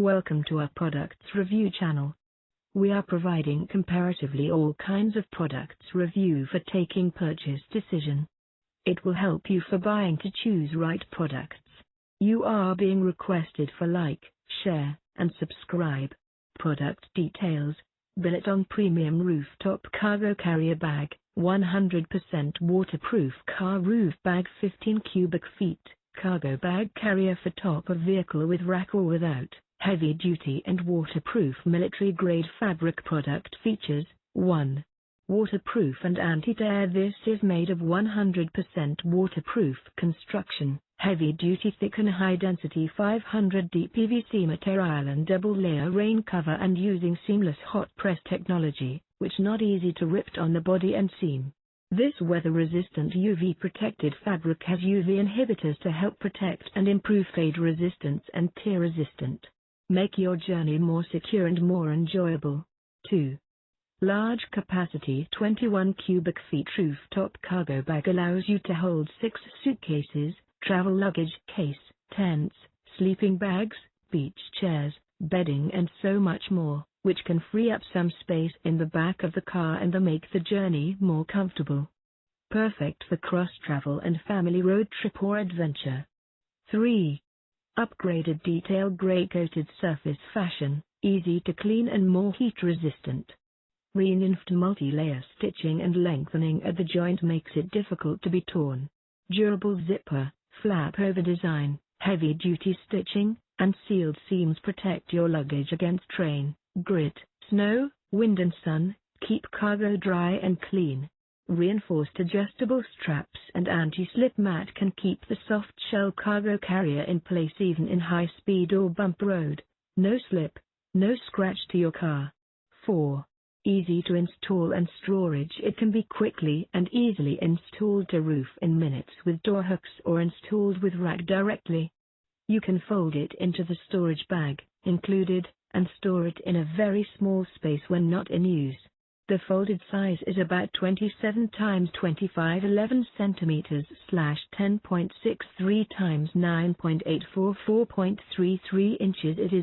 Welcome to our products review channel. We are providing comparatively all kinds of products review for taking purchase decision. It will help you for buying to choose right products. You are being requested for like, share, and subscribe. Product details: Billiton Premium Rooftop Cargo Carrier Bag, 100% waterproof car roof bag, 15 cubic feet, cargo bag carrier for top of vehicle with rack or without, heavy duty and waterproof military grade fabric. Product features: 1. Waterproof and anti-tear. This is made of 100% waterproof construction, heavy-duty thick and high-density 500D PVC material and double-layer rain cover, and using seamless hot press technology, which not easy to rip on the body and seam. This weather-resistant UV-protected fabric has UV inhibitors to help protect and improve fade resistance and tear resistant. Make your journey more secure and more enjoyable. 2. Large capacity 21 cubic feet rooftop cargo bag allows you to hold 6 suitcases, travel luggage case, tents, sleeping bags, beach chairs, bedding and so much more, which can free up some space in the back of the car and make the journey more comfortable. Perfect for cross-travel and family road trip or adventure. 3. Upgraded detail gray coated surface fashion, easy to clean and more heat resistant. Reinforced multi-layer stitching and lengthening at the joint makes it difficult to be torn. Durable zipper, flap over design, heavy-duty stitching, and sealed seams protect your luggage against rain, grit, snow, wind and sun. Keep cargo dry and clean. Reinforced adjustable straps and anti-slip mat can keep the soft shell cargo carrier in place even in high-speed or bump road. No slip, no scratch to your car. 4. Easy to install and storage. It can be quickly and easily installed to roof in minutes with door hooks or installed with rack directly. You can fold it into the storage bag included and store it in a very small space when not in use. The folded size is about 27 x 25 11 cm / 10.63 x 9.844.33 inches. It is